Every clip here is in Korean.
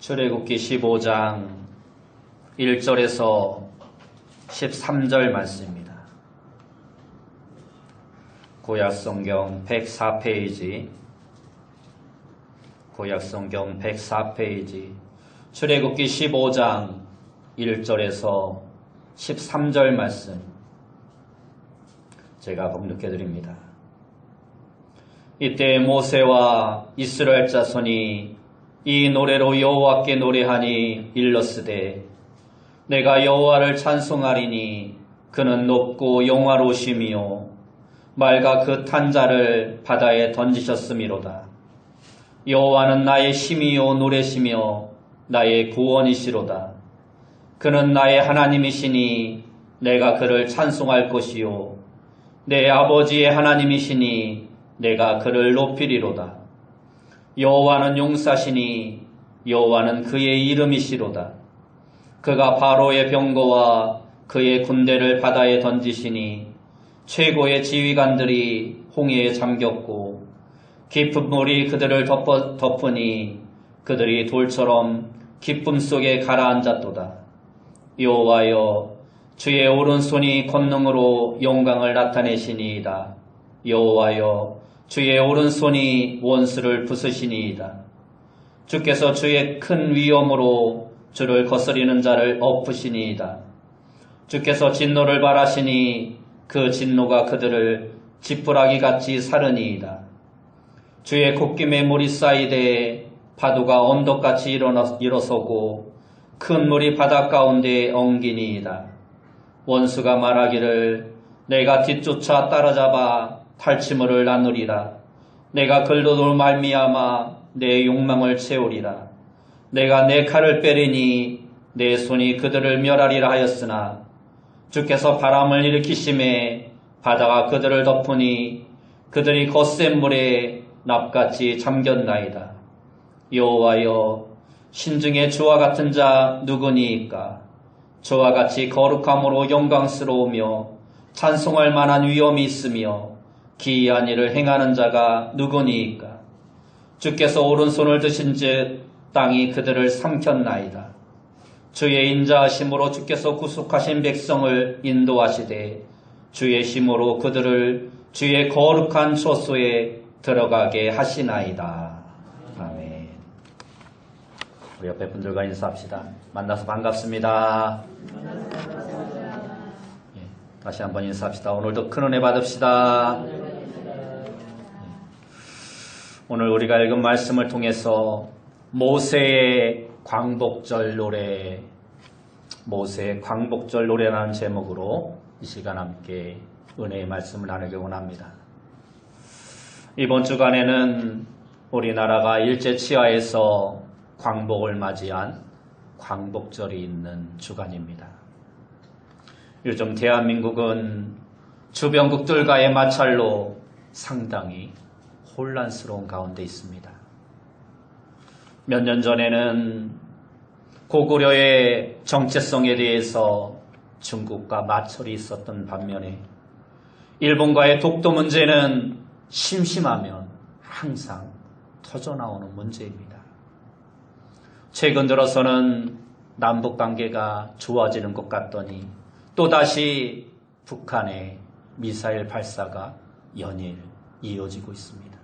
출애굽기 15장 1절에서 13절 말씀입니다. 구약성경 104페이지, 구약성경 104페이지, 출애굽기 15장 1절에서 13절 말씀 제가 봉독해 드립니다. 이때 모세와 이스라엘 자손이 이 노래로 여호와께 노래하니 일렀으되 내가 여호와를 찬송하리니 그는 높고 영화로우시며 맑아 그 탄 자를 바다에 던지셨음이로다. 여호와는 나의 힘이요 노래시며 나의 구원이시로다. 그는 나의 하나님이시니 내가 그를 찬송할 것이요 내 아버지의 하나님이시니 내가 그를 높이리로다. 여호와는 용사시니 여호와는 그의 이름이시로다. 그가 바로의 병거와 그의 군대를 바다에 던지시니 최고의 지휘관들이 홍해에 잠겼고 깊은 물이 그들을 덮으니 그들이 돌처럼 기쁨 속에 가라앉았도다. 여호와여 주의 오른손이 권능으로 영광을 나타내시니이다. 여호와여 주의 오른손이 원수를 부수시니이다. 주께서 주의 큰 위엄으로 주를 거스리는 자를 엎으시니이다. 주께서 진노를 발하시니 그 진노가 그들을 지푸라기같이 사르니이다. 주의 콧김에 물이 쌓이되 파도가 언덕같이 일어서고 큰 물이 바다 가운데 엉기니이다. 원수가 말하기를 내가 뒤쫓아 따라잡아 탈취물을 나누리라. 내가 글로도 말미암아 내 욕망을 채우리라. 내가 내 칼을 빼리니 내 손이 그들을 멸하리라 하였으나 주께서 바람을 일으키심에 바다가 그들을 덮으니 그들이 거센 물에 납같이 잠겼나이다. 여호와여 신중에 주와 같은 자 누구니이까? 주와 같이 거룩함으로 영광스러우며 찬송할 만한 위엄이 있으며 기이한 일을 행하는 자가 누구니이까? 주께서 오른손을 드신즉 땅이 그들을 삼켰나이다. 주의 인자하심으로 주께서 구속하신 백성을 인도하시되 주의 힘으로 그들을 주의 거룩한 처소에 들어가게 하시나이다. 아멘. 우리 옆에 분들과 인사합시다. 만나서 반갑습니다. 다시 한번 인사합시다. 오늘도 큰 은혜 받읍시다. 오늘 우리가 읽은 말씀을 통해서 모세의 광복절 노래, 모세의 광복절 노래라는 제목으로 이 시간 함께 은혜의 말씀을 나누기 원합니다. 이번 주간에는 우리나라가 일제치하에서 광복을 맞이한 광복절이 있는 주간입니다. 요즘 대한민국은 주변국들과의 마찰로 상당히 혼란스러운 가운데 있습니다. 몇 년 전에는 고구려의 정체성에 대해서 중국과 마찰이 있었던 반면에 일본과의 독도 문제는 심심하면 항상 터져나오는 문제입니다. 최근 들어서는 남북관계가 좋아지는 것 같더니 또다시 북한의 미사일 발사가 연일 이어지고 있습니다.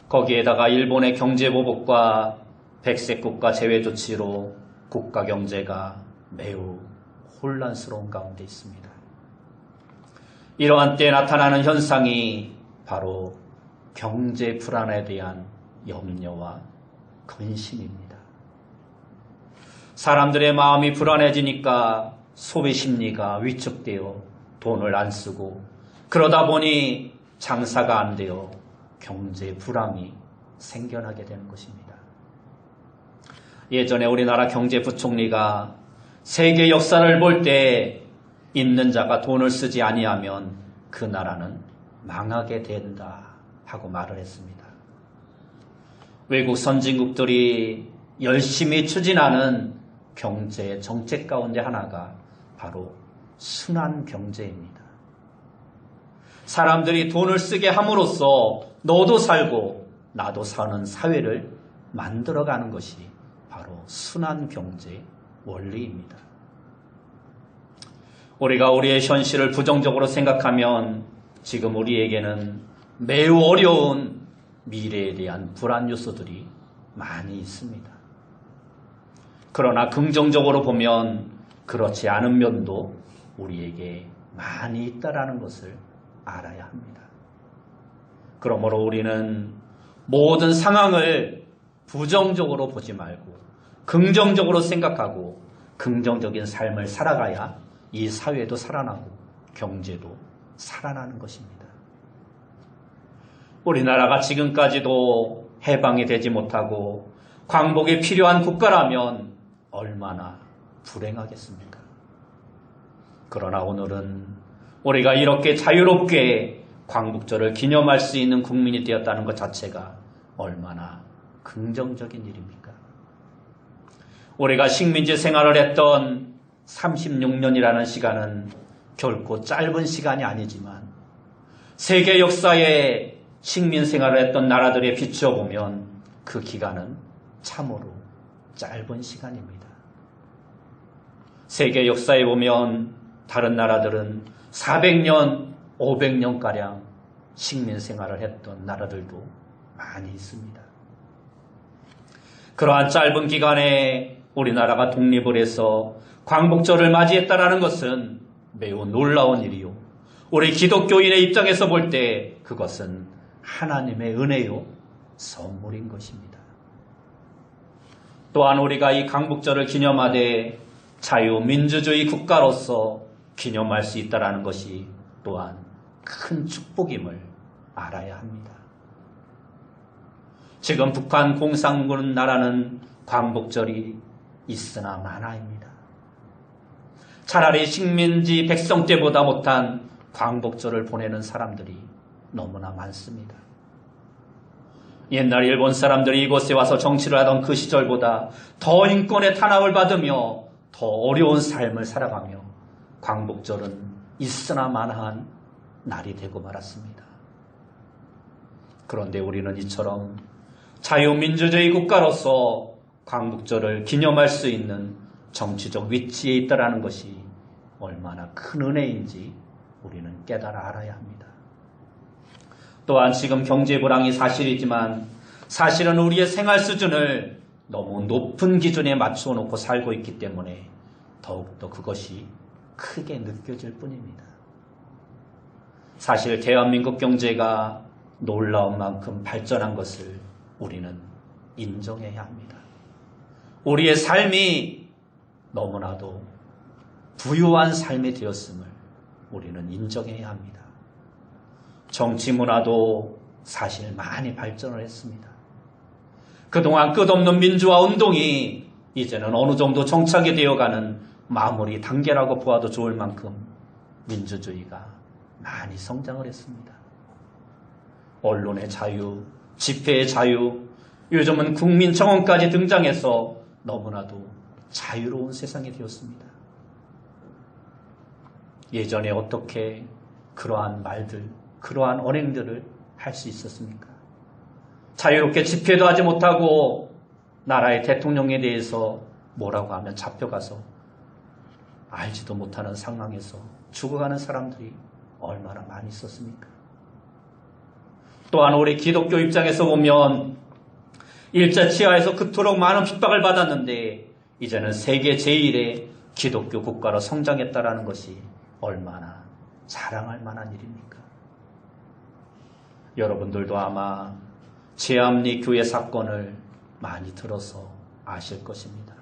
거기에다가 일본의 경제보복과 백색국가 제외 조치로 국가 경제가 매우 혼란스러운 가운데 있습니다. 이러한 때에 나타나는 현상이 바로 경제 불안에 대한 염려와 근심입니다. 사람들의 마음이 불안해지니까 소비 심리가 위축되어 돈을 안 쓰고 그러다 보니 장사가 안 되어 경제 불황이 생겨나게 되는 것입니다. 예전에 우리나라 경제부총리가 세계 역사를 볼 때 있는 자가 돈을 쓰지 아니하면 그 나라는 망하게 된다 하고 말을 했습니다. 외국 선진국들이 열심히 추진하는 경제 정책 가운데 하나가 바로 순환 경제입니다. 사람들이 돈을 쓰게 함으로써 너도 살고 나도 사는 사회를 만들어가는 것이 바로 순환 경제 원리입니다. 우리가 우리의 현실을 부정적으로 생각하면 지금 우리에게는 매우 어려운 미래에 대한 불안 요소들이 많이 있습니다. 그러나 긍정적으로 보면 그렇지 않은 면도 우리에게 많이 있다라는 것을 알아야 합니다. 그러므로 우리는 모든 상황을 부정적으로 보지 말고 긍정적으로 생각하고 긍정적인 삶을 살아가야 이 사회도 살아나고 경제도 살아나는 것입니다. 우리나라가 지금까지도 해방이 되지 못하고 광복이 필요한 국가라면 얼마나 불행하겠습니까? 그러나 오늘은 우리가 이렇게 자유롭게 광복절을 기념할 수 있는 국민이 되었다는 것 자체가 얼마나 긍정적인 일입니까? 우리가 식민지 생활을 했던 36년이라는 시간은 결코 짧은 시간이 아니지만 세계 역사에 식민 생활을 했던 나라들에 비추어 보면 그 기간은 참으로 짧은 시간입니다. 세계 역사에 보면 다른 나라들은 400년, 500년가량 식민 생활을 했던 나라들도 많이 있습니다. 그러한 짧은 기간에 우리나라가 독립을 해서 광복절을 맞이했다는 것은 매우 놀라운 일이요. 우리 기독교인의 입장에서 볼 때 그것은 하나님의 은혜요, 선물인 것입니다. 또한 우리가 이 광복절을 기념하되 자유민주주의 국가로서 기념할 수 있다는 것이 또한 큰 축복임을 알아야 합니다. 지금 북한 공산군 나라는 광복절이 있으나 마나입니다. 차라리 식민지 백성 때보다 못한 광복절을 보내는 사람들이 너무나 많습니다. 옛날 일본 사람들이 이곳에 와서 정치를 하던 그 시절보다 더 인권의 탄압을 받으며 더 어려운 삶을 살아가며 광복절은 있으나 마나한 날이 되고 말았습니다. 그런데 우리는 이처럼 자유민주주의 국가로서 광복절을 기념할 수 있는 정치적 위치에 있다는 것이 얼마나 큰 은혜인지 우리는 깨달아 알아야 합니다. 또한 지금 경제 불황이 사실이지만 사실은 우리의 생활 수준을 너무 높은 기준에 맞추어 놓고 살고 있기 때문에 더욱더 그것이 크게 느껴질 뿐입니다. 사실 대한민국 경제가 놀라운 만큼 발전한 것을 우리는 인정해야 합니다. 우리의 삶이 너무나도 부유한 삶이 되었음을 우리는 인정해야 합니다. 정치 문화도 사실 많이 발전을 했습니다. 그동안 끝없는 민주화 운동이 이제는 어느 정도 정착이 되어가는 마무리 단계라고 보아도 좋을 만큼 민주주의가 많이 성장을 했습니다. 언론의 자유, 집회의 자유, 요즘은 국민청원까지 등장해서 너무나도 자유로운 세상이 되었습니다. 예전에 어떻게 그러한 말들, 그러한 언행들을 할 수 있었습니까? 자유롭게 집회도 하지 못하고 나라의 대통령에 대해서 뭐라고 하면 잡혀가서 알지도 못하는 상황에서 죽어가는 사람들이 얼마나 많이 있었습니까? 또한 우리 기독교 입장에서 보면 일제 치하에서 그토록 많은 핍박을 받았는데 이제는 세계 제1의 기독교 국가로 성장했다는 것이 얼마나 자랑할 만한 일입니까? 여러분들도 아마 제암리 교회 사건을 많이 들어서 아실 것입니다.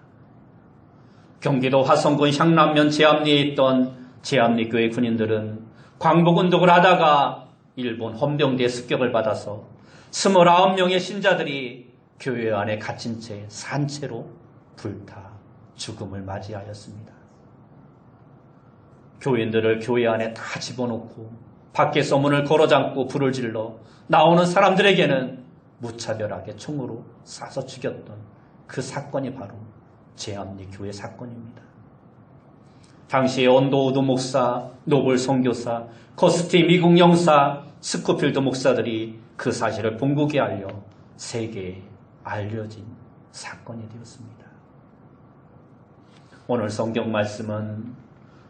경기도 화성군 향남면 제암리에 있던 제암리 교회 군인들은 광복운동을 하다가 일본 헌병대에 습격을 받아서 29명의 신자들이 교회 안에 갇힌 채 산채로 불타 죽음을 맞이하였습니다. 교인들을 교회 안에 다 집어넣고 밖에서 문을 걸어잠고 불을 질러 나오는 사람들에게는 무차별하게 총으로 쏴서 죽였던 그 사건이 바로 제암리 교회 사건입니다. 당시에 언더우드 목사, 노블 선교사, 커스티 미국 영사, 스코필드 목사들이 그 사실을 본국에 알려 세계에 알려진 사건이 되었습니다. 오늘 성경 말씀은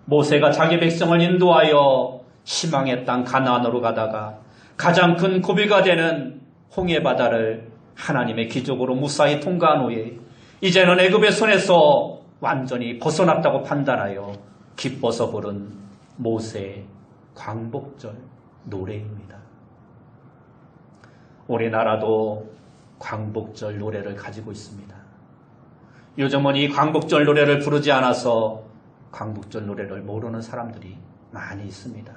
모세가 자기 백성을 인도하여 희망의 땅 가나안으로 가다가 가장 큰 고비가 되는 홍해 바다를 하나님의 기적으로 무사히 통과한 후에 이제는 애굽의 손에서 완전히 벗어났다고 판단하여 기뻐서 부른 모세의 광복절 노래입니다. 우리나라도 광복절 노래를 가지고 있습니다. 요즘은 이 광복절 노래를 부르지 않아서 광복절 노래를 모르는 사람들이 많이 있습니다.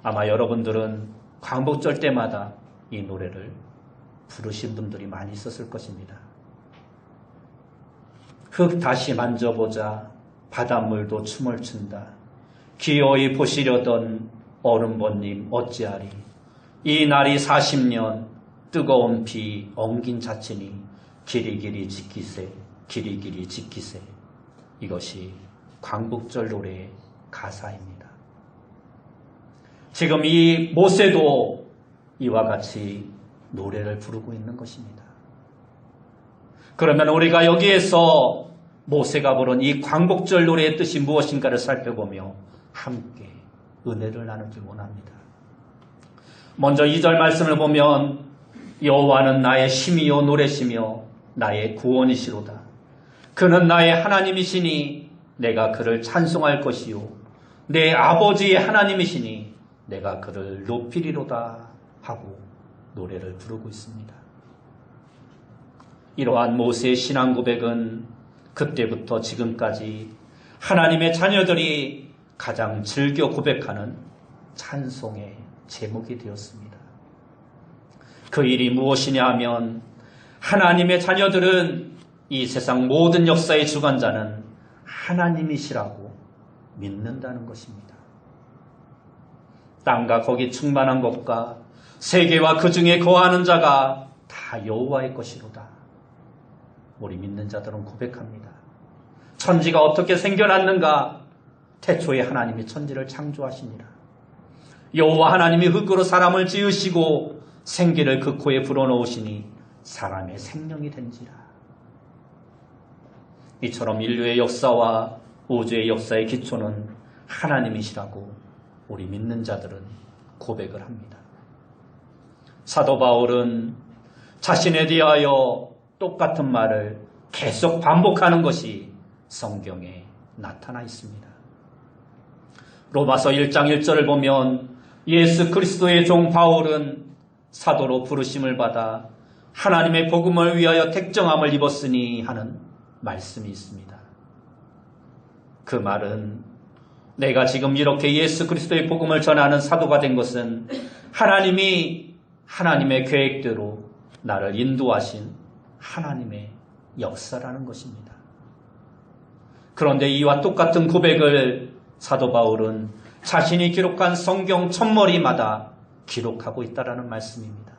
아마 여러분들은 광복절 때마다 이 노래를 부르신 분들이 많이 있었을 것입니다. 흙 다시 만져보자 바닷물도 춤을 춘다. 기어이 보시려던 얼음번님 어찌하리. 이 날이 40년 뜨거운 비 엉긴 자치니 길이길이 지키세 길이길이 지키세. 이것이 광복절 노래의 가사입니다. 지금 이 모세도 이와 같이 노래를 부르고 있는 것입니다. 그러면 우리가 여기에서 모세가 부른 이 광복절 노래의 뜻이 무엇인가를 살펴보며 함께 은혜를 나누길 원합니다. 먼저 2절 말씀을 보면 여호와는 나의 힘이요 노래시며 나의 구원이시로다. 그는 나의 하나님이시니 내가 그를 찬송할 것이요 내 아버지의 하나님이시니 내가 그를 높이리로다 하고 노래를 부르고 있습니다. 이러한 모세의 신앙 고백은 그때부터 지금까지 하나님의 자녀들이 가장 즐겨 고백하는 찬송의 제목이 되었습니다. 그 일이 무엇이냐 하면 하나님의 자녀들은 이 세상 모든 역사의 주관자는 하나님이시라고 믿는다는 것입니다. 땅과 거기 충만한 것과 세계와 그 중에 거하는 자가 다 여호와의 것이로다. 우리 믿는 자들은 고백합니다. 천지가 어떻게 생겨났는가? 태초에 하나님이 천지를 창조하시니라. 여호와 하나님이 흙으로 사람을 지으시고 생기를 그 코에 불어넣으시니 사람의 생명이 된지라. 이처럼 인류의 역사와 우주의 역사의 기초는 하나님이시라고 우리 믿는 자들은 고백을 합니다. 사도 바울은 자신에 대하여 똑같은 말을 계속 반복하는 것이 성경에 나타나 있습니다. 로마서 1장 1절을 보면 예수 그리스도의 종 바울은 사도로 부르심을 받아 하나님의 복음을 위하여 택정함을 입었으니 하는 말씀이 있습니다. 그 말은 내가 지금 이렇게 예수 그리스도의 복음을 전하는 사도가 된 것은 하나님이 하나님의 계획대로 나를 인도하신 하나님의 역사라는 것입니다. 그런데 이와 똑같은 고백을 사도 바울은 자신이 기록한 성경 첫머리마다 기록하고 있다는 말씀입니다.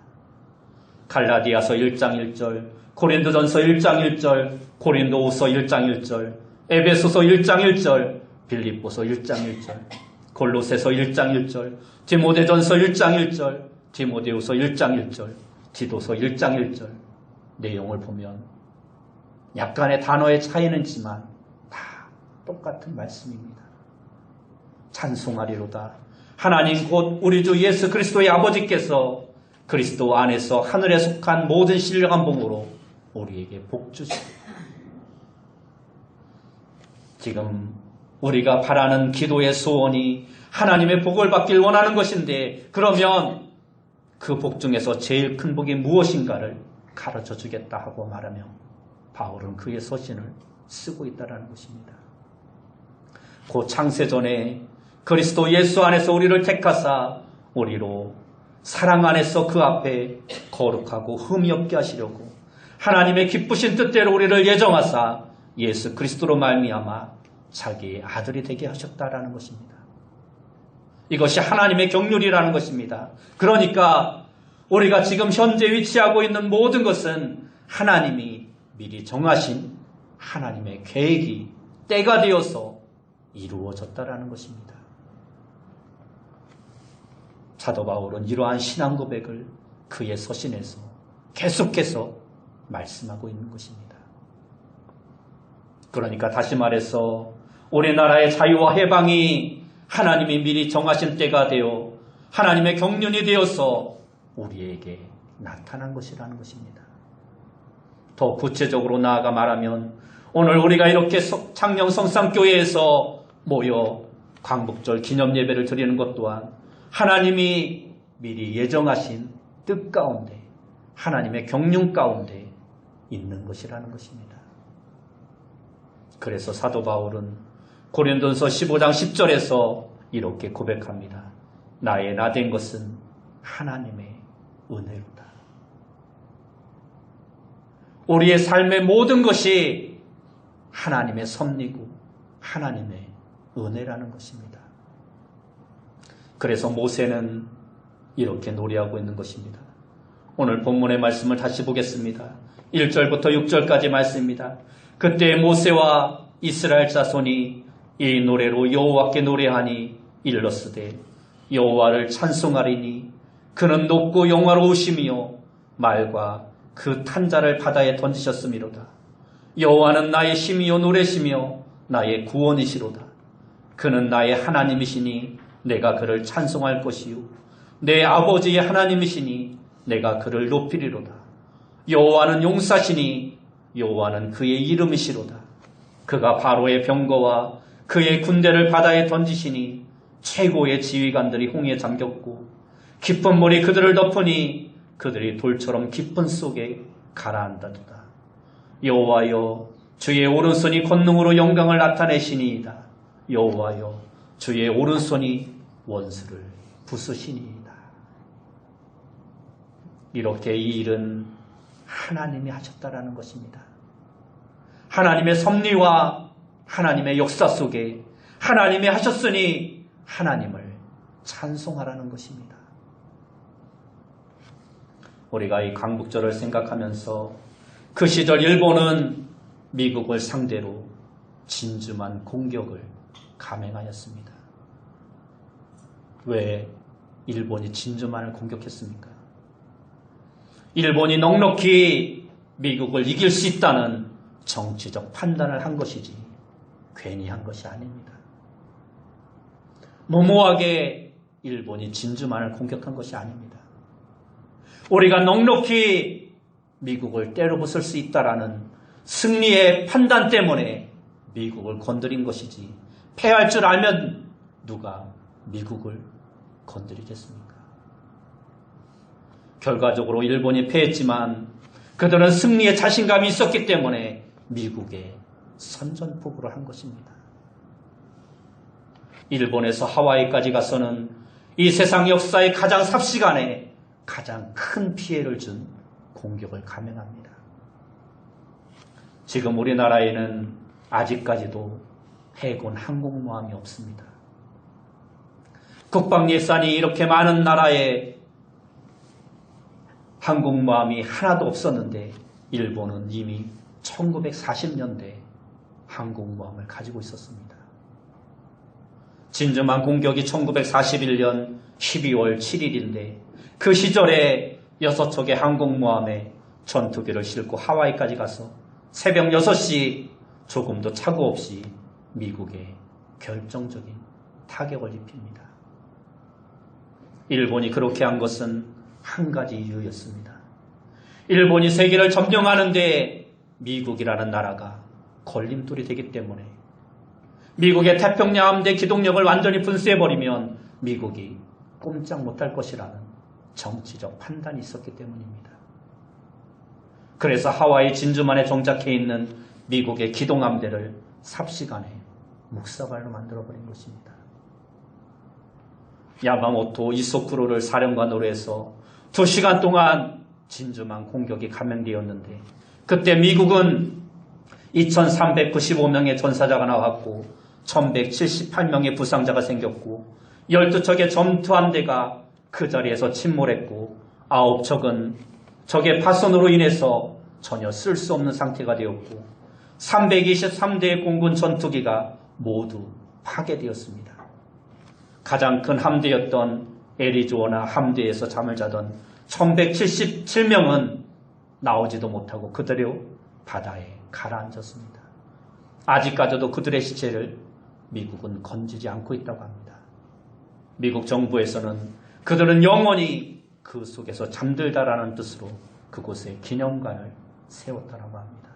갈라디아서 1장 1절, 고린도전서 1장 1절, 고린도후서 1장 1절, 에베소서 1장 1절, 빌립보서 1장 1절, 골로새서 1장 1절, 디모데전서 1장 1절, 디모데후서 1장 1절, 디도서 1장 1절 내용을 보면 약간의 단어의 차이는 있지만 다 똑같은 말씀입니다. 찬송하리로다. 하나님 곧 우리 주 예수 그리스도의 아버지께서 그리스도 안에서 하늘에 속한 모든 신령한 복으로 우리에게 복 주시고, 지금 우리가 바라는 기도의 소원이 하나님의 복을 받길 원하는 것인데, 그러면 그 복 중에서 제일 큰 복이 무엇인가를 가르쳐 주겠다 하고 말하며 바울은 그의 서신을 쓰고 있다는 것입니다. 그 창세전에 그리스도 예수 안에서 우리를 택하사 우리로 사랑 안에서 그 앞에 거룩하고 흠이 없게 하시려고 하나님의 기쁘신 뜻대로 우리를 예정하사 예수 그리스도로 말미암아 자기의 아들이 되게 하셨다라는 것입니다. 이것이 하나님의 경륜이라는 것입니다. 그러니까 우리가 지금 현재 위치하고 있는 모든 것은 하나님이 미리 정하신 하나님의 계획이 때가 되어서 이루어졌다라는 것입니다. 사도 바울은 이러한 신앙 고백을 그의 서신에서 계속해서 말씀하고 있는 것입니다. 그러니까 다시 말해서 우리나라의 자유와 해방이 하나님이 미리 정하신 때가 되어 하나님의 경륜이 되어서 우리에게 나타난 것이라는 것입니다. 더 구체적으로 나아가 말하면 오늘 우리가 이렇게 창녕 성삼교회에서 모여 광복절 기념 예배를 드리는 것 또한 하나님이 미리 예정하신 뜻 가운데 하나님의 경륜 가운데 있는 것이라는 것입니다. 그래서 사도 바울은 고린도전서 15장 10절에서 이렇게 고백합니다. 나의 나된 것은 하나님의 은혜로다. 우리의 삶의 모든 것이 하나님의 섭리고 하나님의 은혜라는 것입니다. 그래서 모세는 이렇게 노래하고 있는 것입니다. 오늘 본문의 말씀을 다시 보겠습니다. 1절부터 6절까지 말씀입니다. 그때 모세와 이스라엘 자손이 이 노래로 여호와께 노래하니 일렀으되 여호와를 찬송하리니 그는 높고 영화로우시며 말과 그 탄자를 바다에 던지셨음이로다. 여호와는 나의 힘이요 노래시며 나의 구원이시로다. 그는 나의 하나님이시니 내가 그를 찬송할 것이요 내 아버지의 하나님이시니 내가 그를 높이리로다. 여호와는 용사시니 여호와는 그의 이름이시로다. 그가 바로의 병거와 그의 군대를 바다에 던지시니 최고의 지휘관들이 홍해에 잠겼고 깊은 물이 그들을 덮으니 그들이 돌처럼 깊은 속에 가라앉았도다. 여호와여 주의 오른손이 권능으로 영광을 나타내시니이다. 여호와여 주의 오른손이 원수를 부수시니이다. 이렇게 이 일은 하나님이 하셨다라는 것입니다. 하나님의 섭리와 하나님의 역사 속에 하나님이 하셨으니 하나님을 찬송하라는 것입니다. 우리가 이 광복절을 생각하면서 그 시절 일본은 미국을 상대로 진주만 공격을 감행하였습니다. 왜 일본이 진주만을 공격했습니까? 일본이 넉넉히 미국을 이길 수 있다는 정치적 판단을 한 것이지 괜히 한 것이 아닙니다. 무모하게 일본이 진주만을 공격한 것이 아닙니다. 우리가 넉넉히 미국을 때려부술 수 있다라는 승리의 판단 때문에 미국을 건드린 것이지 패할 줄 알면 누가 미국을 건드리겠습니까? 결과적으로 일본이 패했지만 그들은 승리에 자신감이 있었기 때문에 미국에 선전포고를 한 것입니다. 일본에서 하와이까지 가서는 이 세상 역사의 가장 삽시간에 가장 큰 피해를 준 공격을 감행합니다. 지금 우리나라에는 아직까지도 해군 항공모함이 없습니다. 국방 예산이 이렇게 많은 나라에 항공모함이 하나도 없었는데 일본은 이미 1940년대 항공모함을 가지고 있었습니다. 진주만 공격이 1941년 12월 7일인데 그 시절에 6척의 항공모함에 전투기를 싣고 하와이까지 가서 새벽 6시 조금도 착오 없이 미국에 결정적인 타격을 입힙니다. 일본이 그렇게 한 것은 한 가지 이유였습니다. 일본이 세계를 점령하는데 미국이라는 나라가 걸림돌이 되기 때문에 미국의 태평양 함대 기동력을 완전히 분수해버리면 미국이 꼼짝 못할 것이라는 정치적 판단이 있었기 때문입니다. 그래서 하와이 진주만에 정착해 있는 미국의 기동함대를 삽시간에 묵사발로 만들어버린 것입니다. 야마모토 이소쿠로를 사령관으로 해서 2시간 동안 진주만 공격이 감행되었는데 그때 미국은 2395명의 전사자가 나왔고 1178명의 부상자가 생겼고 12척의 전투함대가 그 자리에서 침몰했고 9척은 적의 파손으로 인해서 전혀 쓸 수 없는 상태가 되었고 323대의 공군 전투기가 모두 파괴되었습니다. 가장 큰 함대였던 애리조나 함대에서 잠을 자던 1177명은 나오지도 못하고 그대로 바다에 가라앉았습니다. 아직까지도 그들의 시체를 미국은 건지지 않고 있다고 합니다. 미국 정부에서는 그들은 영원히 그 속에서 잠들다라는 뜻으로 그곳에 기념관을 세웠다라고 합니다.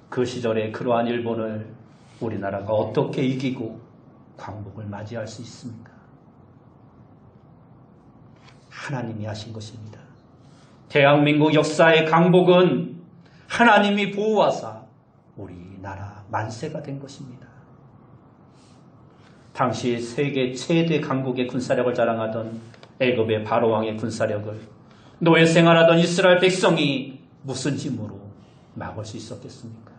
그 시절에 그러한 일본을 우리나라가 어떻게 이기고 광복을 맞이할 수 있습니까? 하나님이 하신 것입니다. 대한민국 역사의 강복은 하나님이 보호하사 우리나라 만세가 된 것입니다. 당시 세계 최대 강국의 군사력을 자랑하던 애굽의 바로왕의 군사력을 노예 생활하던 이스라엘 백성이 무슨 힘으로 막을 수 있었겠습니까?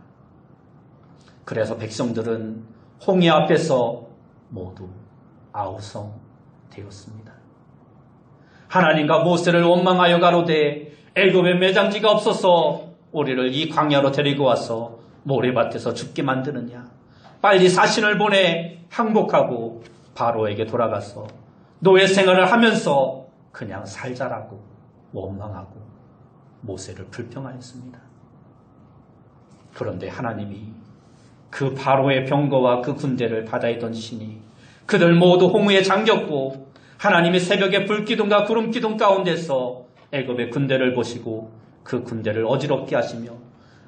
그래서 백성들은 홍해 앞에서 모두 아우성되었습니다. 하나님과 모세를 원망하여 가로되 애굽에 매장지가 없어서 우리를 이 광야로 데리고 와서 모래밭에서 죽게 만드느냐. 빨리 사신을 보내 항복하고 바로에게 돌아가서 노예 생활을 하면서 그냥 살자라고 원망하고 모세를 불평하였습니다. 그런데 하나님이 그 바로의 병거와 그 군대를 바다에 던지시니 그들 모두 홍해에 잠겼고 하나님이 새벽에 불기둥과 구름기둥 가운데서 애굽의 군대를 보시고 그 군대를 어지럽게 하시며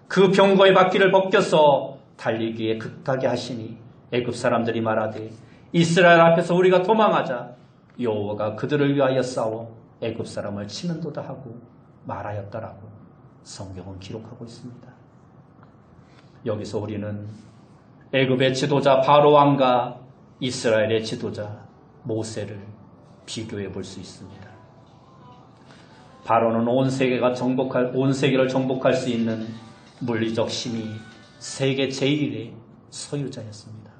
그 병거의 바퀴를 벗겨서 달리기에 급하게 하시니 애굽 사람들이 말하되 이스라엘 앞에서 우리가 도망하자. 여호와가 그들을 위하여 싸워 애굽 사람을 치는도다 하고 말하였다라고 성경은 기록하고 있습니다. 여기서 우리는 애굽의 지도자 바로왕과 이스라엘의 지도자 모세를 비교해 볼 수 있습니다. 바로는 온 세계를 정복할 수 있는 물리적 힘이 세계 제1의 소유자였습니다.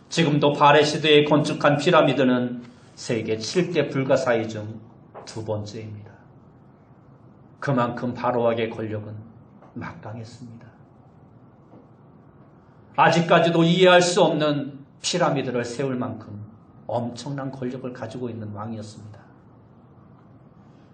지금도 바레 시대에 건축한 피라미드는 세계 7대 불가사의 중 두 번째입니다. 그만큼 바로왕의 권력은 막강했습니다. 아직까지도 이해할 수 없는 피라미드를 세울 만큼 엄청난 권력을 가지고 있는 왕이었습니다.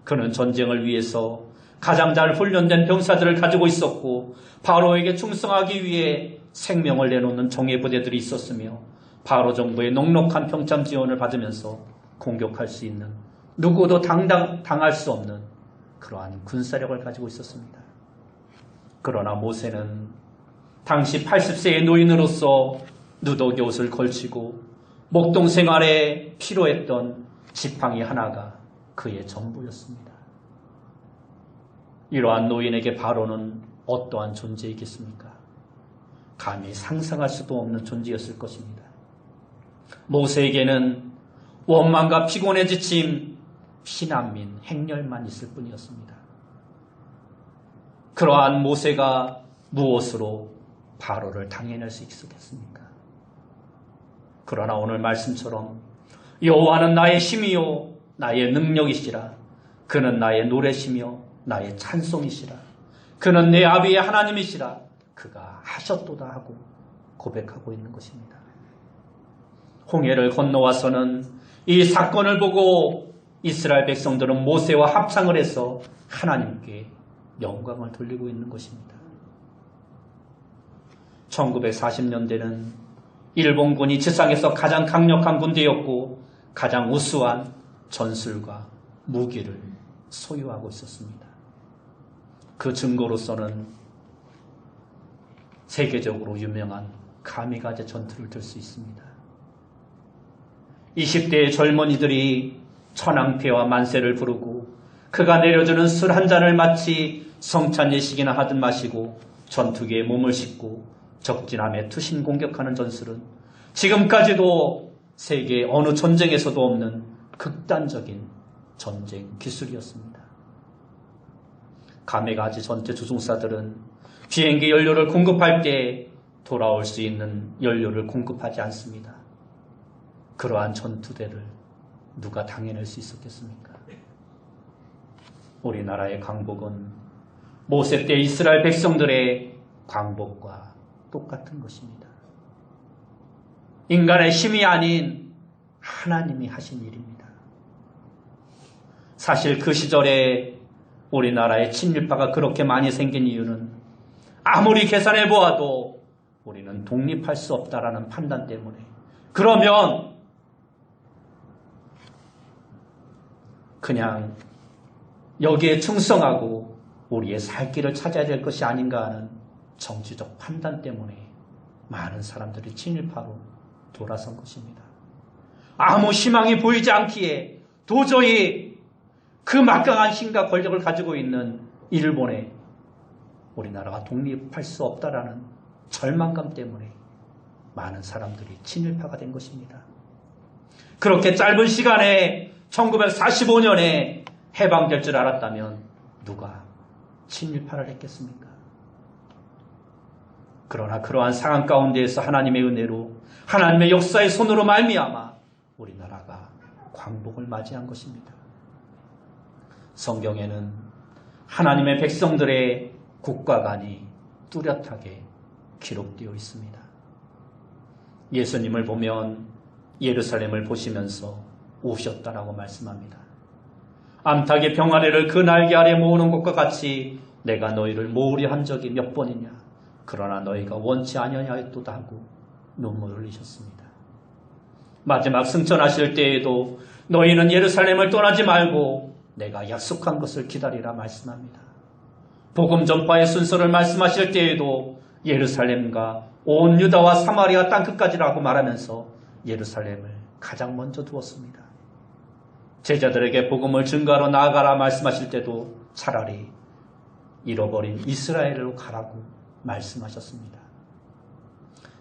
그는 전쟁을 위해서 가장 잘 훈련된 병사들을 가지고 있었고 바로에게 충성하기 위해 생명을 내놓는 정예부대들이 있었으며 바로 정부의 넉넉한 평창 지원을 받으면서 공격할 수 있는 누구도 당할 수 없는 그러한 군사력을 가지고 있었습니다. 그러나 모세는 당시 80세의 노인으로서 누더기 옷을 걸치고 목동 생활에 필요했던 지팡이 하나가 그의 전부였습니다. 이러한 노인에게 바로는 어떠한 존재이겠습니까? 감히 상상할 수도 없는 존재였을 것입니다. 모세에게는 원망과 피곤에 지친 피난민, 행렬만 있을 뿐이었습니다. 그러한 모세가 무엇으로 바로를 당해낼 수 있었겠습니까? 그러나 오늘 말씀처럼 여호와는 나의 힘이요 나의 능력이시라. 그는 나의 노래시며 나의 찬송이시라. 그는 내 아비의 하나님이시라. 그가 하셨도다 하고 고백하고 있는 것입니다. 홍해를 건너와서는 이 사건을 보고 이스라엘 백성들은 모세와 합창을 해서 하나님께 영광을 돌리고 있는 것입니다. 1940년대는 일본군이 지상에서 가장 강력한 군대였고 가장 우수한 전술과 무기를 소유하고 있었습니다. 그 증거로서는 세계적으로 유명한 가미가제 전투를 들 수 있습니다. 20대의 젊은이들이 천황폐와 만세를 부르고 그가 내려주는 술 한 잔을 마치 성찬 예식이나 하듯 마시고 전투기에 몸을 싣고 적진함에 투신 공격하는 전술은 지금까지도 세계 어느 전쟁에서도 없는 극단적인 전쟁 기술이었습니다. 가메가지 전체 조종사들은 비행기 연료를 공급할 때 돌아올 수 있는 연료를 공급하지 않습니다. 그러한 전투대를 누가 당해낼 수 있었겠습니까? 우리나라의 광복은 모세 때 이스라엘 백성들의 광복과 똑같은 것입니다. 인간의 힘이 아닌 하나님이 하신 일입니다. 사실 그 시절에 우리나라에 친일파가 그렇게 많이 생긴 이유는 아무리 계산해 보아도 우리는 독립할 수 없다라는 판단 때문에, 그러면 그냥 여기에 충성하고 우리의 살 길을 찾아야 될 것이 아닌가 하는 정치적 판단 때문에 많은 사람들이 친일파로 돌아선 것입니다. 아무 희망이 보이지 않기에 도저히 그 막강한 힘과 권력을 가지고 있는 일본에 우리나라가 독립할 수 없다라는 절망감 때문에 많은 사람들이 친일파가 된 것입니다. 그렇게 짧은 시간에 1945년에 해방될 줄 알았다면 누가 친일파를 했겠습니까? 그러나 그러한 상황 가운데에서 하나님의 은혜로, 하나님의 역사의 손으로 말미암아 우리나라가 광복을 맞이한 것입니다. 성경에는 하나님의 백성들의 국가관이 뚜렷하게 기록되어 있습니다. 예수님을 보면 예루살렘을 보시면서 우셨다라고 말씀합니다. 암탉의 병아리를 그 날개 아래 모으는 것과 같이 내가 너희를 모으려 한 적이 몇 번이냐. 그러나 너희가 원치 아니하였도다 하고 눈물을 흘리셨습니다. 마지막 승천하실 때에도 너희는 예루살렘을 떠나지 말고 내가 약속한 것을 기다리라 말씀합니다. 복음 전파의 순서를 말씀하실 때에도 예루살렘과 온 유다와 사마리아 땅끝까지라고 말하면서 예루살렘을 가장 먼저 두었습니다. 제자들에게 복음을 증거하러 나아가라 말씀하실 때도 차라리 잃어버린 이스라엘로 가라고 말씀하셨습니다.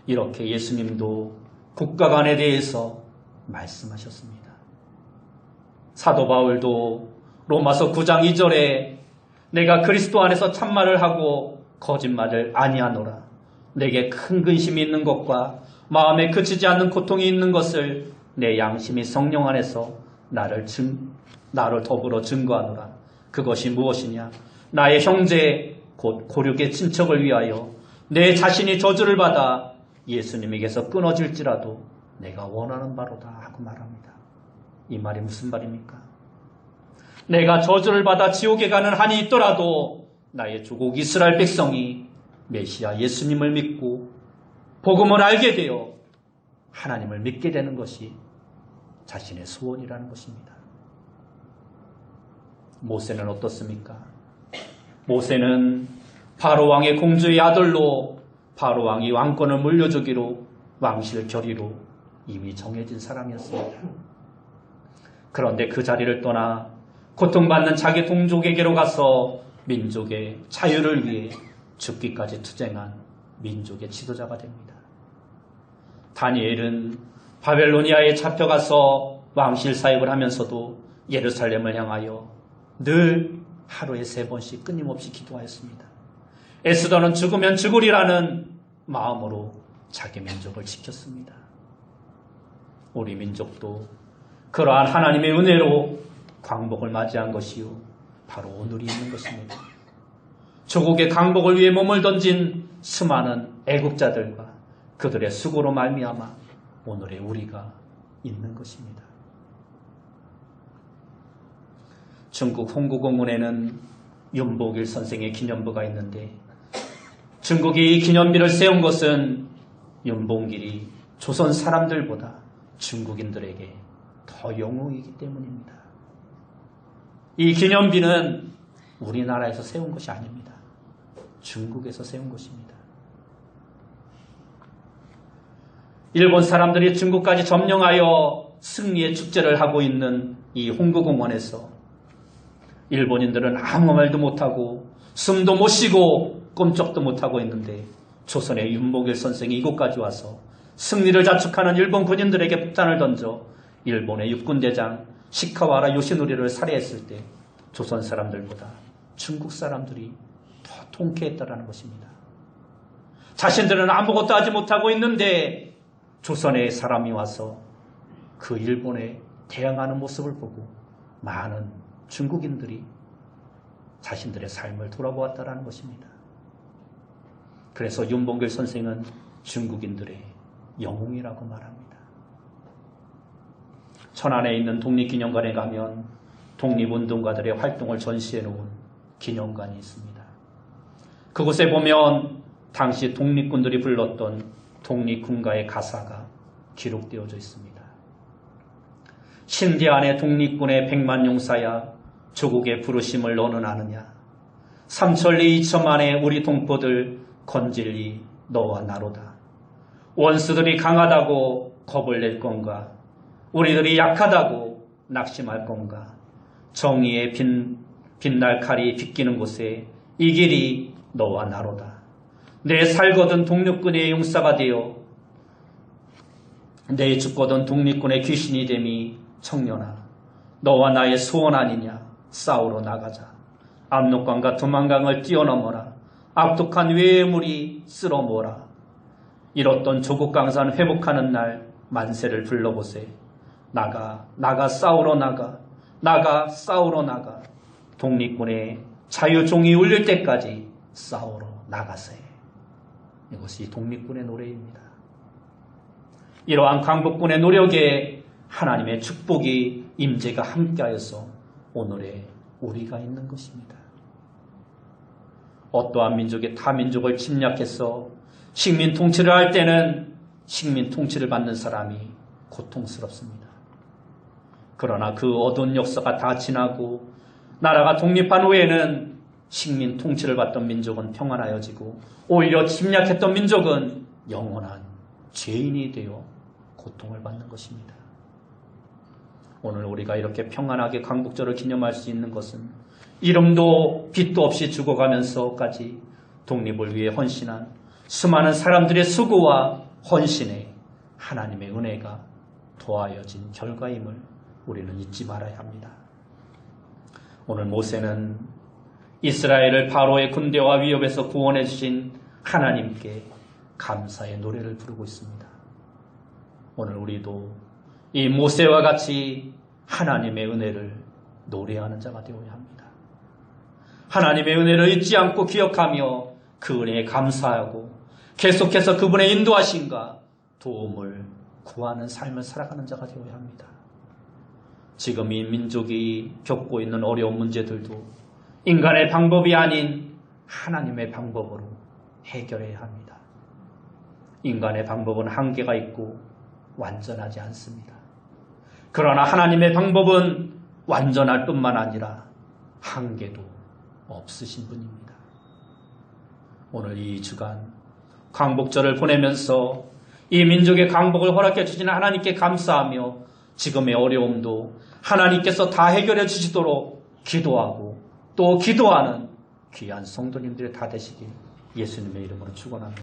이렇게 예수님도 국가관에 대해서 말씀하셨습니다. 사도 바울도 로마서 9장 2절에 내가 그리스도 안에서 참말을 하고 거짓말을 아니하노라. 내게 큰 근심이 있는 것과 마음에 그치지 않는 고통이 있는 것을 내 양심이 성령 안에서 나를 더불어 증거하노라. 그것이 무엇이냐? 나의 형제 곧 고륙의 친척을 위하여 내 자신이 저주를 받아 예수님에게서 끊어질지라도 내가 원하는 바로다 하고 말합니다. 이 말이 무슨 말입니까? 내가 저주를 받아 지옥에 가는 한이 있더라도 나의 조국 이스라엘 백성이 메시아 예수님을 믿고 복음을 알게 되어 하나님을 믿게 되는 것이 자신의 소원이라는 것입니다. 모세는 어떻습니까? 모세는 바로왕의 공주의 아들로 바로왕이 왕권을 물려주기로 왕실 결의로 이미 정해진 사람이었습니다. 그런데 그 자리를 떠나 고통받는 자기 동족에게로 가서 민족의 자유를 위해 죽기까지 투쟁한 민족의 지도자가 됩니다. 다니엘은 바벨로니아에 잡혀가서 왕실 사역을 하면서도 예루살렘을 향하여 늘 하루에 3번씩 끊임없이 기도하였습니다. 에스더는 죽으면 죽으리라는 마음으로 자기 민족을 지켰습니다. 우리 민족도 그러한 하나님의 은혜로 광복을 맞이한 것이요 바로 오늘이 있는 것입니다. 조국의 강복을 위해 몸을 던진 수많은 애국자들과 그들의 수고로 말미암아 오늘의 우리가 있는 것입니다. 중국 홍구공원에는 윤복일 선생의 기념부가 있는데 중국이 이 기념비를 세운 것은 윤봉길이 조선 사람들보다 중국인들에게 더 영웅이기 때문입니다. 이 기념비는 우리나라에서 세운 것이 아닙니다. 중국에서 세운 것입니다. 일본 사람들이 중국까지 점령하여 승리의 축제를 하고 있는 이 홍구공원에서 일본인들은 아무 말도 못하고 숨도 못 쉬고 꼼짝도 못하고 있는데 조선의 윤복일 선생이 이곳까지 와서 승리를 자축하는 일본 군인들에게 폭탄을 던져 일본의 육군대장 시카와라 요시노리를 살해했을 때 조선 사람들보다 중국 사람들이 더 통쾌했다라는 것입니다. 자신들은 아무것도 하지 못하고 있는데 조선의 사람이 와서 그 일본에 대항하는 모습을 보고 많은 중국인들이 자신들의 삶을 돌아보았다라는 것입니다. 그래서 윤봉길 선생은 중국인들의 영웅이라고 말합니다. 천안에 있는 독립기념관에 가면 독립운동가들의 활동을 전시해 놓은 기념관이 있습니다. 그곳에 보면 당시 독립군들이 불렀던 독립군가의 가사가 기록되어져 있습니다. 신대 안에 독립군의 100만 용사야 조국의 부르심을 너는 아느냐. 삼천리 이천만의 우리 동포들 건질리 너와 나로다. 원수들이 강하다고 겁을 낼 건가. 우리들이 약하다고 낙심할 건가. 정의의 빛날 칼이 비끼는 곳에 이 길이 너와 나로다. 내 살거든 독립군의 용사가 되어 내 죽거든 독립군의 귀신이 됨이 청년아. 너와 나의 소원 아니냐. 싸우러 나가자. 압록강과 두만강을 뛰어넘어라. 악독한 외물이 쓸어모어라. 잃었던 조국 강산 회복하는 날 만세를 불러보세. 나가 싸우러 나가 싸우러 나가. 독립군의 자유종이 울릴 때까지 싸우러 나가세. 이것이 독립군의 노래입니다. 이러한 광복군의 노력에 하나님의 축복이 임재가 함께하여서 오늘의 우리가 있는 것입니다. 어떠한 민족이 타 민족을 침략해서 식민 통치를 할 때는 식민 통치를 받는 사람이 고통스럽습니다. 그러나 그 어두운 역사가 다 지나고 나라가 독립한 후에는 식민 통치를 받던 민족은 평안하여지고 오히려 침략했던 민족은 영원한 죄인이 되어 고통을 받는 것입니다. 오늘 우리가 이렇게 평안하게 광복절을 기념할 수 있는 것은 이름도 빛도 없이 죽어가면서까지 독립을 위해 헌신한 수많은 사람들의 수고와 헌신에 하나님의 은혜가 더하여진 결과임을 우리는 잊지 말아야 합니다. 오늘 모세는 이스라엘을 바로의 군대와 위협에서 구원해 주신 하나님께 감사의 노래를 부르고 있습니다. 오늘 우리도 이 모세와 같이 하나님의 은혜를 노래하는 자가 되어야 합니다. 하나님의 은혜를 잊지 않고 기억하며 그 은혜에 감사하고 계속해서 그분의 인도하심과 도움을 구하는 삶을 살아가는 자가 되어야 합니다. 지금 이 민족이 겪고 있는 어려운 문제들도 인간의 방법이 아닌 하나님의 방법으로 해결해야 합니다. 인간의 방법은 한계가 있고 완전하지 않습니다. 그러나 하나님의 방법은 완전할 뿐만 아니라 한계도 없으신 분입니다. 오늘 이 주간 광복절을 보내면서 이 민족의 광복을 허락해 주시는 하나님께 감사하며 지금의 어려움도 하나님께서 다 해결해 주시도록 기도하고 또 기도하는 귀한 성도님들이 다 되시길 예수님의 이름으로 축원합니다.